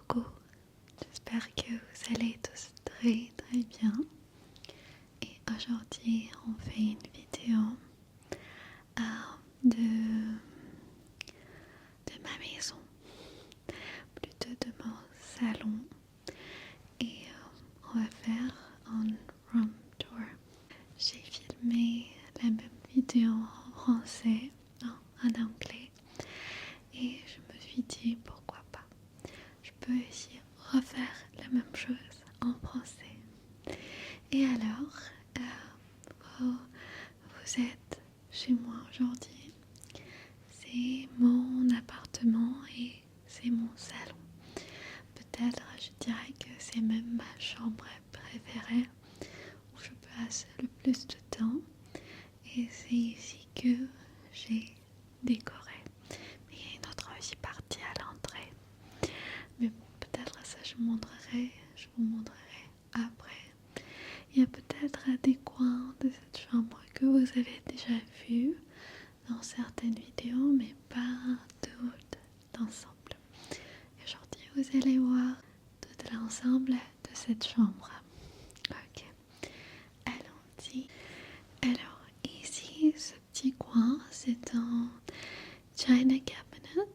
Coucou, j'espère que vous allez tous très très bien. Et aujourd'hui on fait une vidéo de ma maison, plutôt de mon salon. Et on va faire un room tour. J'ai filmé la même vidéo en français, non, en anglais. Et je me suis dit pourquoi pas. Je peux aussi refaire la même chose en français. Et alors, vous êtes chez moi aujourd'hui. C'est mon appartement et c'est mon salon. Peut-être je dirais que c'est même ma chambre préférée où je passe le plus de temps. Et c'est ici que j'ai décoré. Mais il y a une autre aussi partie à l'entrée. Mais peut-être ça je vous montrerai après. Il y a peut-être des coins de cette chambre que vous avez déjà vus dans certaines vidéos, mais pas toutes l'ensemble. Aujourd'hui, vous allez voir tout l'ensemble de cette chambre. Ok, allons-y. Alors, ici, ce petit coin, c'est un china cabinet,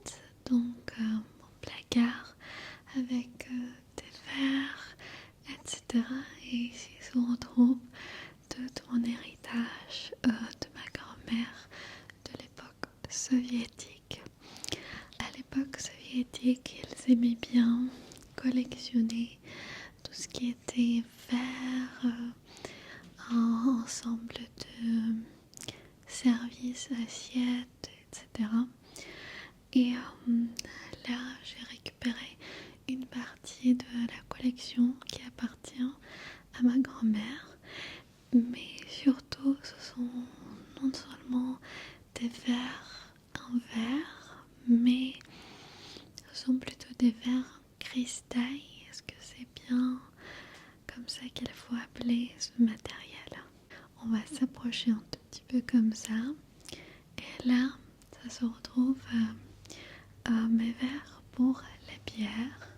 donc mon placard avec des verres, etc. Et ici se retrouve tout mon héritage de ma grand-mère de l'époque soviétique. À l'époque soviétique, ils aimaient bien collectionner tout ce qui était verre, ensemble de services, assiettes, etc. Et là, j'ai récupéré une partie de la collection qui appartient à ma grand-mère. Mais surtout, ce sont non seulement des verres en verre, mais ce sont plutôt des verres en cristal. Est-ce que c'est bien comme ça qu'il faut appeler ce matériel? On va s'approcher un tout petit peu comme ça. Et là, ça se retrouve mes verres pour la bière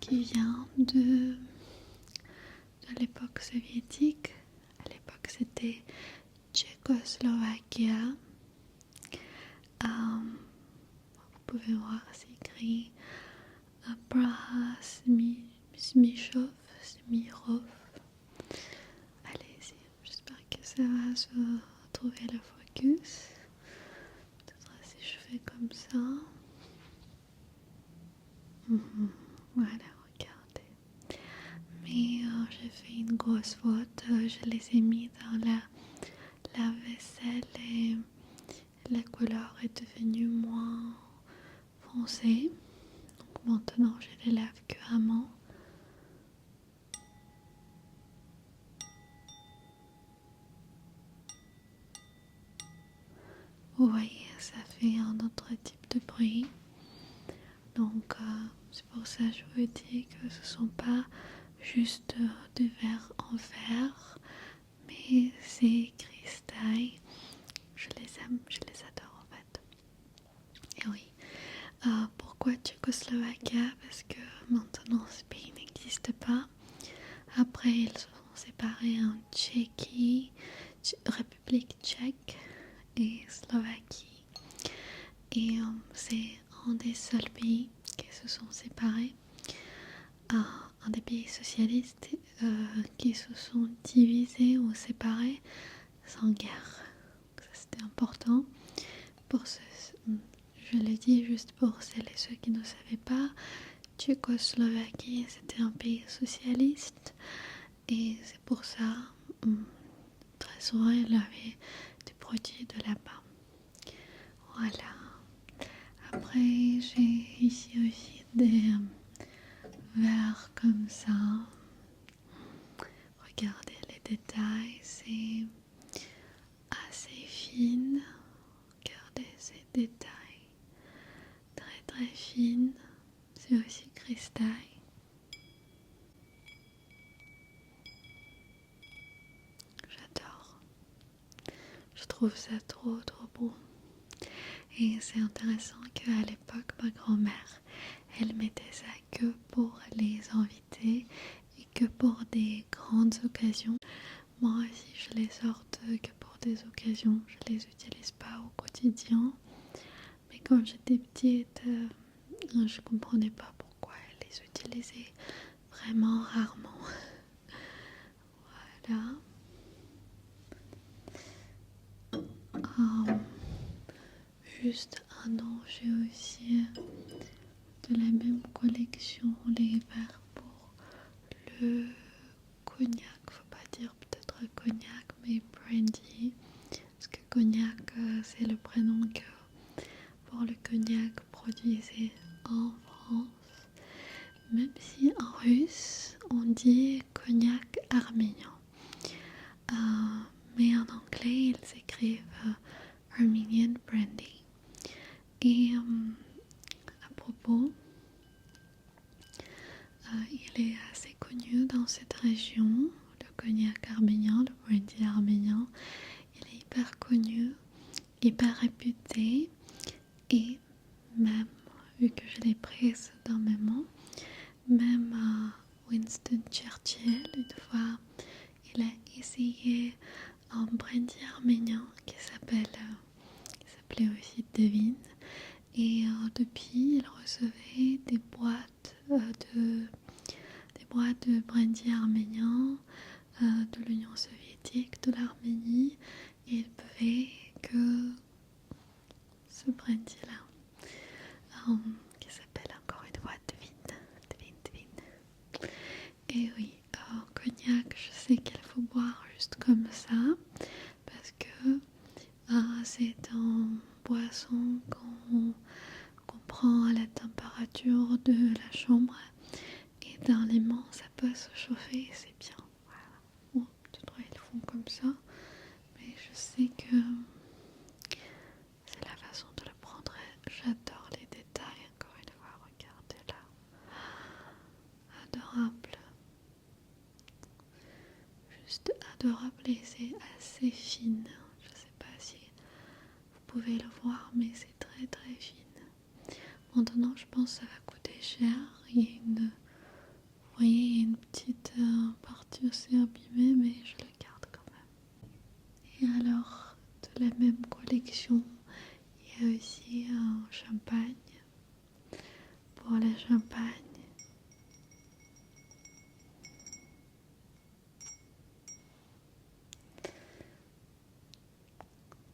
qui vient de l'époque soviétique. À l'époque, c'était Tchécoslovaquie. Vous pouvez voir, c'est écrit Praha Smirov. Allez-y, j'espère que ça va se retrouver le focus. Peut-être si je fais comme ça. Voilà, regardez. Mais j'ai fait une grosse faute. Je les ai mis dans la vaisselle et la couleur est devenue moins foncée. Donc maintenant je les lave couramment. Vous voyez, ça fait un autre type de bruit. Donc c'est pour ça que je vous dis que ce ne sont pas juste du verre en verre, mais c'est cristal. Je les aime, je les adore en fait. Et oui, pourquoi Tchécoslovaquie? Parce que maintenant ce pays n'existe pas. Après ils se sont séparés en Tchéquie, République tchèque et Slovaquie. Et c'est un des seuls pays qui se sont séparés. Un des pays socialistes qui se sont divisés ou séparés sans guerre. Ça, c'était important. Je le dis juste pour celles et ceux qui ne savaient pas. Tchécoslovaquie, c'était un pays socialiste et c'est pour ça très souvent il avait des produits de là-bas. Voilà. Après j'ai ici aussi des verres comme ça. Regardez les détails, c'est assez fine. Regardez ces détails, très très fines. C'est aussi cristal. J'adore. Je trouve ça trop trop beau. Et c'est intéressant qu'à l'époque, ma grand-mère, elle mettait ça que pour Je comprenais pas pourquoi elle les utilisait vraiment rarement. Voilà. Juste un an, j'ai aussi de la même collection les verres pour le cognac. Faut pas dire peut-être cognac, mais brandy. Parce que cognac, c'est le prénom que pour le cognac produisait en France. Même si en russe, on dit cognac arménien. Mais en anglais, ils écrivent Armenian Brandy. Et à propos, il est assez connu dans cette région, le cognac arménien, le brandy arménien. Il est hyper connu, hyper réputé, et même, vu que je l'ai prise dans mes mains, même Winston Churchill, une fois, il a essayé un brandy arménien qui s'appelait aussi Devine. Et depuis, il recevait des boîtes de brandy arménien de l'Union soviétique, de l'Arménie, et il buvait que ce brandy-là, qui s'appelle encore une fois Devine. Et oui, cognac, je sais qu'il faut boire juste comme ça, parce que c'est une boisson qu'on prend à la température de la chambre, et dans les mains ça peut se chauffer, c'est bien. Voilà. Bon, d'autres ils font comme ça, mais je sais que c'est la façon de le prendre. J'adore les détails, encore une fois, regardez là, adorable, juste adorable, et c'est assez fine. Je sais pas si vous pouvez le voir, mais c'est très très fine. Maintenant, je pense que ça va coûter cher. Il y a vous voyez, une petite partie aussi abîmée, mais je le garde quand même. Et alors, de la même collection, il y a aussi un champagne. Pour le champagne,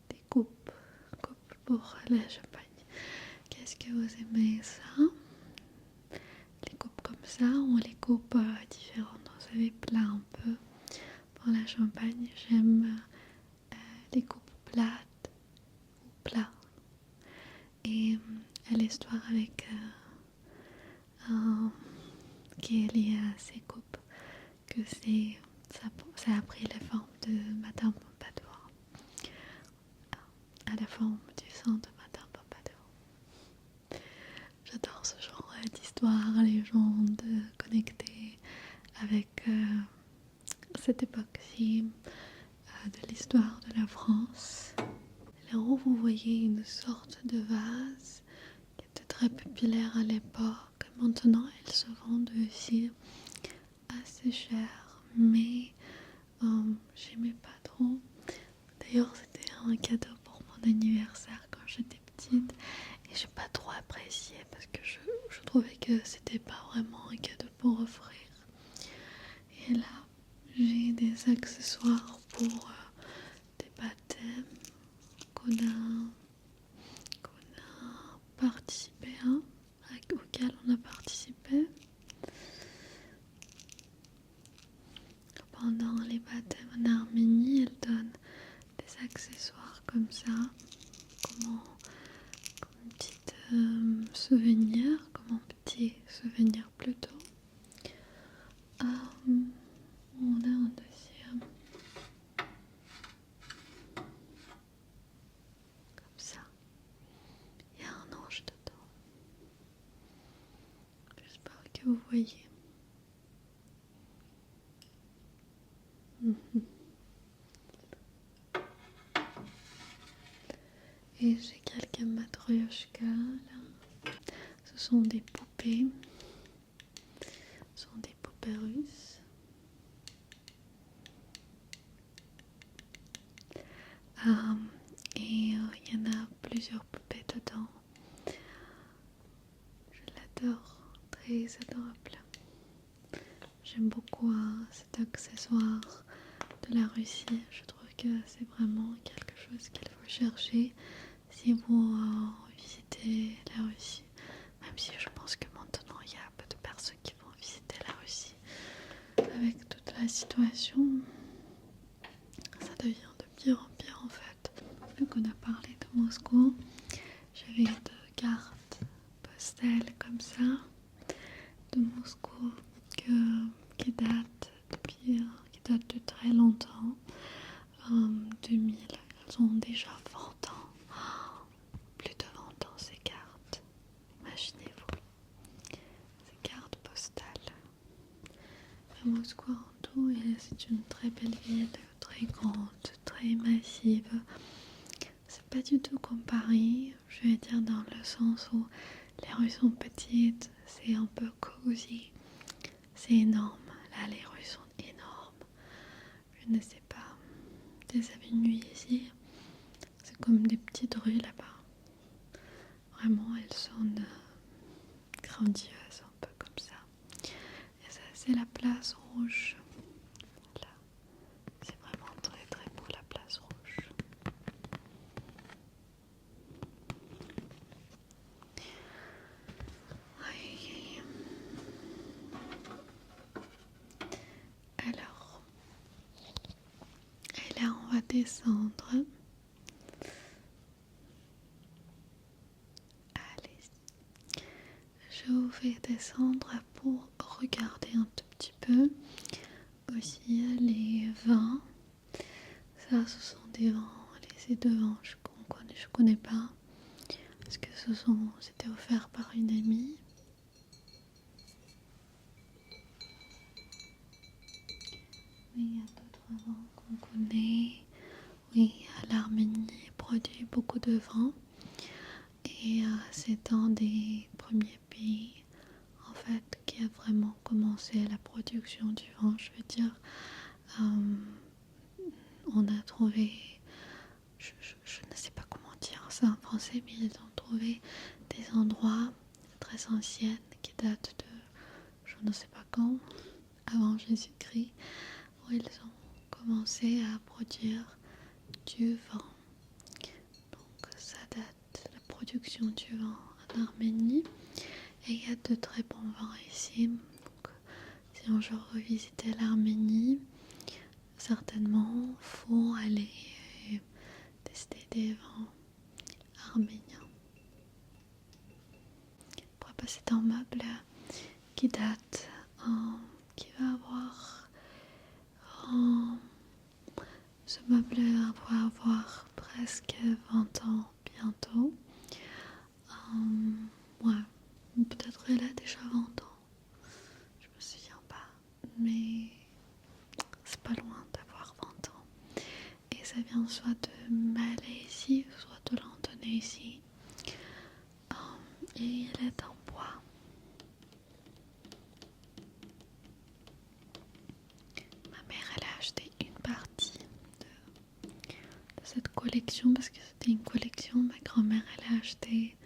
des coupes pour le champagne. Qu'est-ce que vous aimez ça? Les coupes comme ça ou les coupes différentes? Vous savez, plat un peu. Pour la champagne, j'aime les coupes plates ou plats. Et l'histoire avec qui est liée à ces coupes, que ça a pris la forme de Madame Pompadour, à la forme du sang de Madame Pompadour. J'adore ce genre d'histoire, légendes connectées avec cette époque-ci de l'histoire de la France. Là-haut, vous voyez une sorte de vase qui était très populaire à l'époque. Maintenant, elles se vendent aussi assez cher, mais j'aimais pas trop. D'ailleurs, c'était un cadeau pour mon anniversaire quand j'étais petite, et j'ai pas trop apprécié parce que je trouvais que c'était pas vraiment un cadeau pour offrir. Et là, j'ai des accessoires pour des baptêmes qu'on a participé auquel on a participé pendant les baptêmes en Arménie. Elle donne des accessoires comme ça, comme un petit souvenir, comme un petit souvenir plutôt. On a un deuxième comme ça. Il y a un ange dedans. J'espère que vous voyez. Et j'ai quelques matryoshka là. Ce sont des poupées. Ce sont des poupées russes. Et il y en a plusieurs poupées dedans. Je j'adore, très adorable. J'aime beaucoup cet accessoire de la Russie. Je trouve que c'est vraiment quelque chose qu'il faut chercher si vous visitez la Russie. Même si je pense que maintenant il y a peu de personnes qui vont visiter la Russie. Avec toute la situation, ça devient de pire en pire en fait. Vu qu'on a parlé de Moscou, j'avais deux cartes postales comme ça de Moscou qui datent de très longtemps. 2000, elles ont déjà 20 ans. Plus de 20 ans ces cartes. Imaginez-vous. Ces cartes postales. À Moscou en tout, et c'est une très belle ville, très grande, très massive. C'est pas du tout comme Paris, je vais dire dans le sens où les rues sont petites, c'est un peu cosy, c'est énorme. Là, les rues sont énormes. Je ne sais pas, des avenues ici, c'est comme des petites rues là-bas. Vraiment, elles sont grandioses, un peu comme ça. Et ça, c'est la place rouge. Voilà. C'est vraiment très très beau la place rouge. Oui. Alors, et là on va descendre. Allez, je vais descendre pour regarder un tout petit peu aussi les vins. Ça, ce sont des vins, ces deux vins je connais pas. Parce que c'était offert par une amie. Mais il y a d'autres vins qu'on connaît. Oui, l'Arménie produit beaucoup de vin. Et c'est un des premiers pays en fait qui a vraiment commencé la production du vin. Je veux dire, on a trouvé, je ne sais pas comment dire ça en français, mais ils ont trouvé des endroits très anciens qui datent de je ne sais pas quand, avant Jésus-Christ, où ils ont commencé à produire du vin. Donc ça date, la production du vin en Arménie. Et il y a de très bons vins ici. Donc, si un jour vous visitez l'Arménie, certainement faut aller tester des vins arméniens. Après, c'est un meuble qui date, qui va avoir ce meuble va avoir presque 20 ans bientôt. Ouais, peut-être elle a déjà 20 ans. Je me souviens pas. Mais c'est pas loin d'avoir 20 ans. Et ça vient soit de Malaisie, soit de l'Indonésie. Et il est en bois. Ma mère, elle a acheté une partie de cette collection parce que c'était une collection. Ma grand-mère, elle a acheté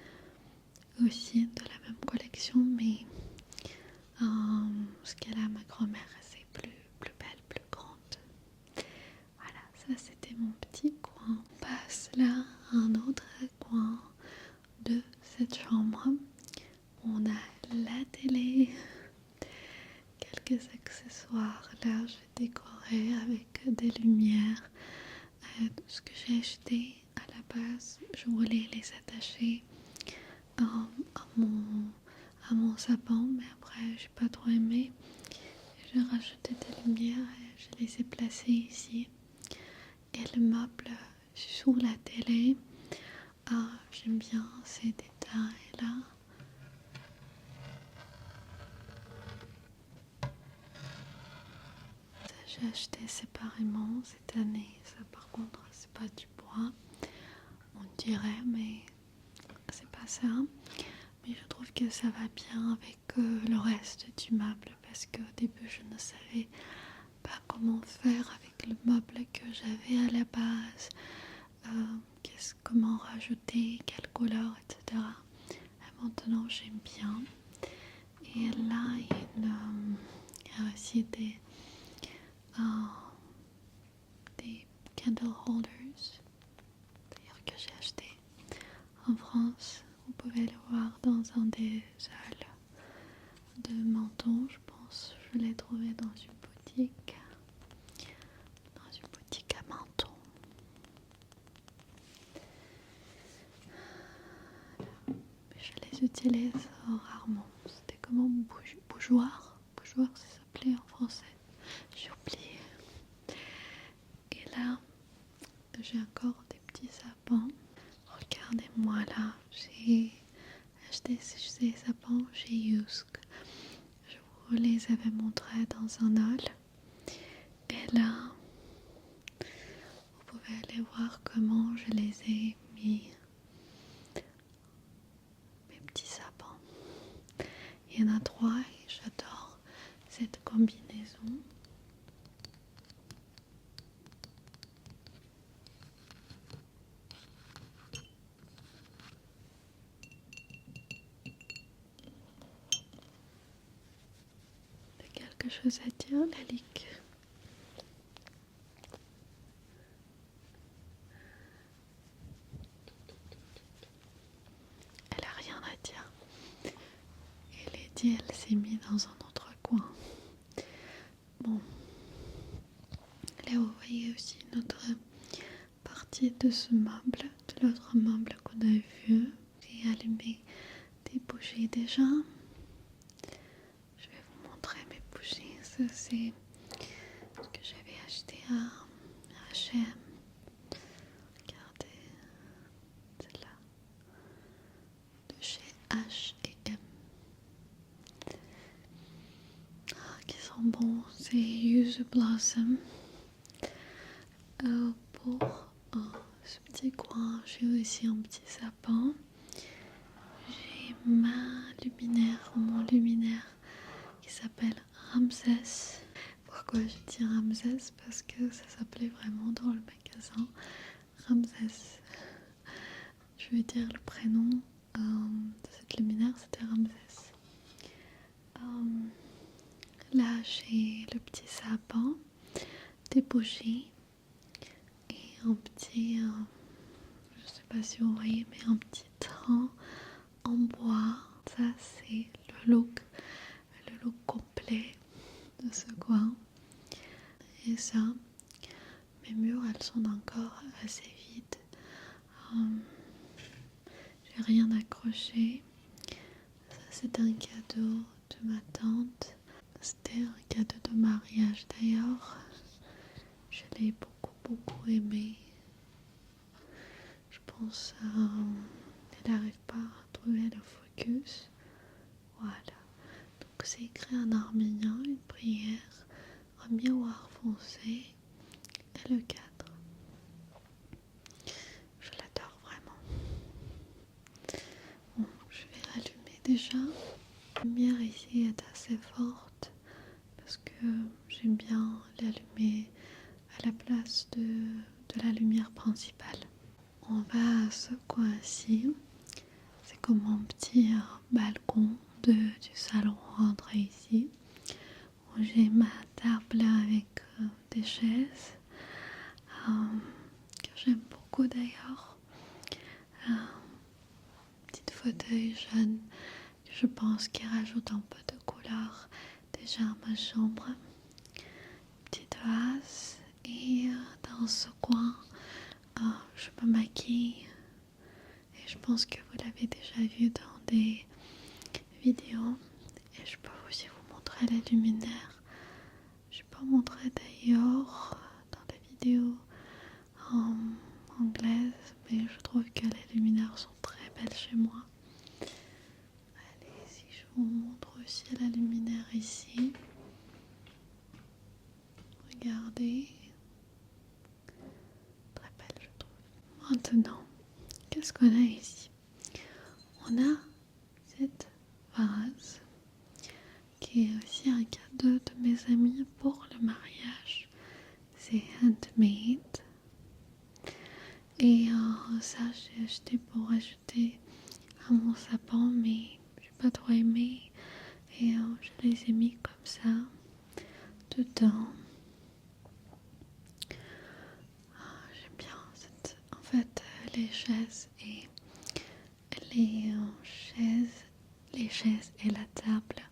aussi de la même collection, mais ce qu'elle a, ma grand-mère, c'est plus belle, plus grande. Voilà, ça c'était mon petit coin. On passe là à un autre coin de cette chambre. On a la télé, quelques accessoires. Là, je vais décorer avec des lumières. Ce que j'ai acheté à la base, je voulais les attacher à mon sapin, mais après j'ai pas trop aimé. J'ai rajouté des lumières et je les ai placées ici. Et le meuble sous la télé, j'aime bien ces détails là. J'ai acheté séparément cette année. Ça par contre c'est pas du bois, on dirait, mais c'est pas ça. Mais je trouve que ça va bien avec le reste du meuble parce qu'au début je ne savais pas comment faire avec le meuble que j'avais à la base, comment rajouter, quelle couleur, etc. Et maintenant j'aime bien. Et là, il y a aussi des candle holders, d'ailleurs que j'ai acheté en France. Vous pouvez le voir dans un des halls de Menton, je pense. Je l'ai trouvé dans une boutique à Menton. Mais je les utilise rarement. C'était comment bougeoir, ça s'appelait en français. J'ai oublié. Et là, j'ai encore des petits sapins. Regardez-moi là, j'ai acheté ces sapins chez Yusk. Je vous les avais montrés dans un haul. Et là, vous pouvez aller voir comment je les ai mis. Mes petits sapins. Il y en a 3 et j'adore cette combinaison. Quelque chose à dire, Lalique? Elle a rien à dire. Et Lady, elle s'est mise dans un autre coin. Bon. Là, vous voyez aussi notre partie de ce meuble, de l'autre meuble qu'on a vu. J'ai allumé des bougies déjà. Je vais vous montrer mes bougies. Ça, c'est ce que j'avais acheté à H&M. Regardez, celle-là, de chez H&M. Qui sont bons. C'est Yuzu Blossom. Pour ce petit coin, j'ai aussi un petit sapin. J'ai mon luminaire qui s'appelle Ramsès. Pourquoi je dis Ramsès? Parce que ça s'appelait vraiment dans le magasin Ramsès. Je veux dire le prénom de cette luminaire, c'était Ramsès. Là, j'ai le petit sapin, des bougies et un petit, je sais pas si vous voyez, mais un petit train en bois. Ça, c'est le look complet de ce coin. Et ça, mes murs, elles sont encore assez vides. J'ai rien accroché. Ça, c'est un cadeau de ma tante. C'était un cadeau de mariage d'ailleurs. Je l'ai beaucoup aimé. Je pense qu'elle n'arrive pas à trouver le focus. Voilà. Donc c'est écrit en arménien, une prière, un miroir foncé et le cadre. Je l'adore vraiment. Bon, je vais l'allumer déjà. La lumière ici est assez forte parce que j'aime bien l'allumer à la place de la lumière principale. On va à ce coin-ci. C'est comme un petit balcon du salon rentré ici. J'ai ma table avec des chaises que j'aime beaucoup d'ailleurs. Petite fauteuil jaune que je pense qui rajoute un peu de couleur déjà à ma chambre. Petite vase et dans ce coin je me maquille et je pense que vous l'avez déjà vu dans des vidéos et je peux aussi vous montrer les luminaires. Je n'ai pas montré d'ailleurs dans la vidéo anglaise, mais je trouve que les luminaires sont très belles chez moi. Allez, si je vous montre aussi la luminaire ici. Regardez. Très belle, je trouve. Maintenant, qu'est-ce qu'on a ici? On a cette vase qui est aussi un cadeau de mes amis pour le mariage. C'est handmade. Et ça, j'ai acheté pour ajouter à mon sapin, mais j'ai pas trop aimé. Et je les ai mis comme ça dedans. J'aime bien en fait les chaises et les chaises et la table.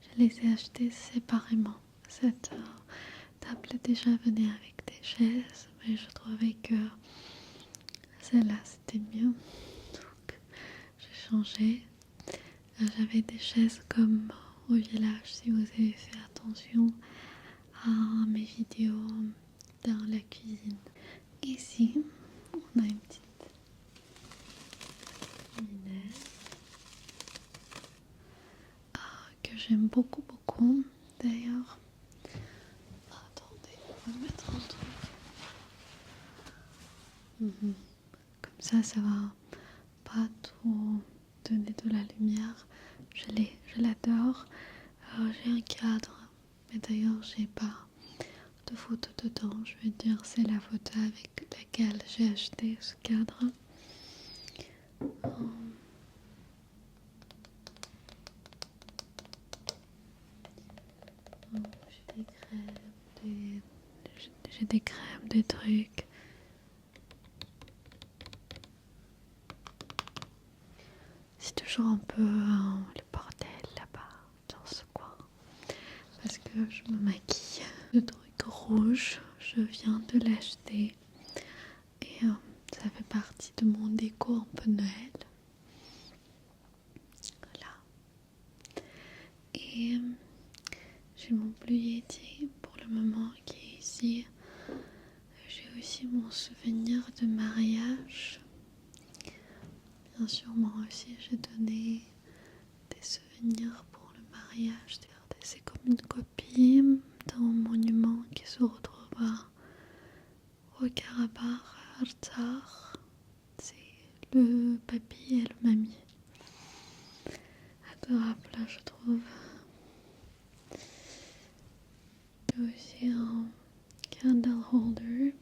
Je les ai achetées séparément. Cette table déjà venait avec des chaises, mais je trouvais que celle-là c'était mieux. Donc j'ai changé. J'avais des chaises comme au village, si vous avez fait attention à mes vidéos dans la cuisine. Ici, on a une petite luminaire que j'aime beaucoup. D'ailleurs, attendez, on va mettre un truc. Comme ça va pas trop donner de la lumière. Je l'adore. J'ai un cadre, mais d'ailleurs j'ai pas de photo dedans. Je veux dire, c'est la photo avec laquelle j'ai acheté ce cadre. J'ai des crèmes, des trucs. C'est toujours un peu le bordel là-bas, dans ce coin. Parce que je me maquille. Le truc rouge, je viens de l'acheter. Et ça fait partie de mon déco un peu Noël. Voilà. Et j'ai mon Blue Yeti pour le moment qui est ici. J'ai aussi mon souvenir de mariage. Bien sûr, moi aussi j'ai donné des souvenirs pour le mariage. C'est comme une copie d'un monument qui se retrouve au Karabakh, à Artsakh. C'est le papy et le mamie. Adorable, je trouve. J'ai aussi un candle holder.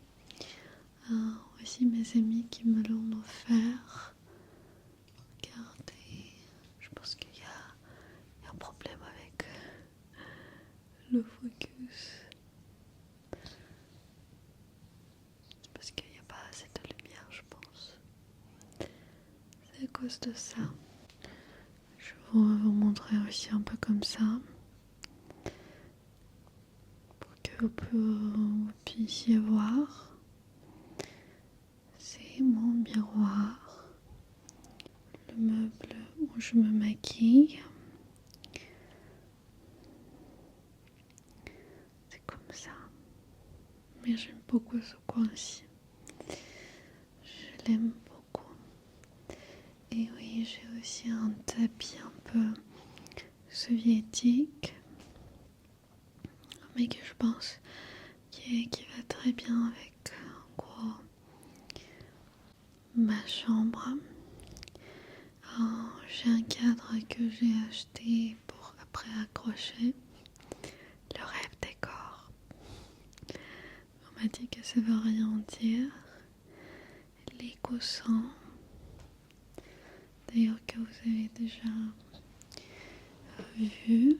Aussi mes amis qui me l'ont offert. Regardez, je pense qu'il y a un problème avec le focus. Parce qu'il n'y a pas assez de lumière, je pense. C'est à cause de ça. Je vais vous montrer aussi un peu comme ça. Pour que vous puissiez voir. C'est mon miroir. Le meuble où je me maquille. C'est comme ça. Mais j'aime beaucoup ce coin-ci. Je l'aime beaucoup. Et oui, j'ai aussi un tapis un peu soviétique. Mais que je pense qui va très bien avec en gros ma chambre. J'ai un cadre que j'ai acheté pour après accrocher. Le rêve décor. On m'a dit que ça veut rien dire. Les coussins. D'ailleurs que vous avez déjà vu.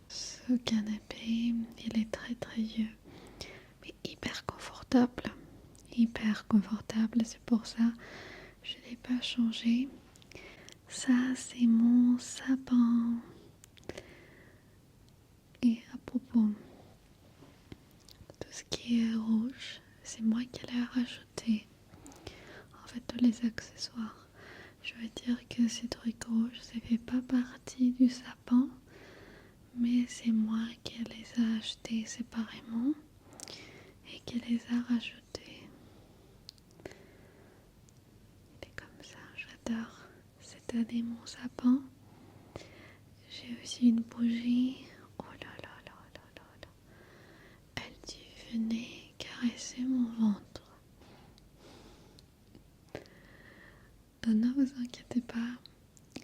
Ce canapé, il est très vieux, mais hyper confortable. C'est pour ça que je ne l'ai pas changé. Ça, c'est mon sapin. Et à propos, tout ce qui est rouge, c'est moi qui l'ai rajouté. En fait, tous les accessoires. Je veux dire que ces trucs rouges, ça fait pas partie du sapin. Mais c'est moi qui les ai achetés séparément et qui les a rajoutés. Il est comme ça, j'adore cette année mon sapin. J'ai aussi une bougie. Oh là là là là là là. Elle dit venez caresser mon ventre. Ne vous inquiétez pas,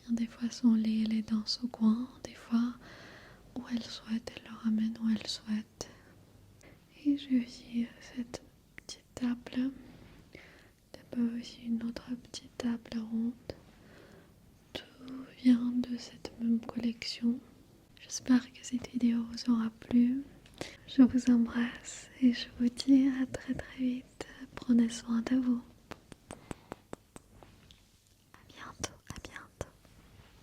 Des fois son lit elle est dans son coin, des fois où elle souhaite, elle le ramène où elle souhaite. Et j'ai aussi cette petite table, d'abord aussi une autre petite table ronde. Tout vient de cette même collection. J'espère que cette vidéo vous aura plu. Je vous embrasse et je vous dis à très très vite. Prenez soin de vous.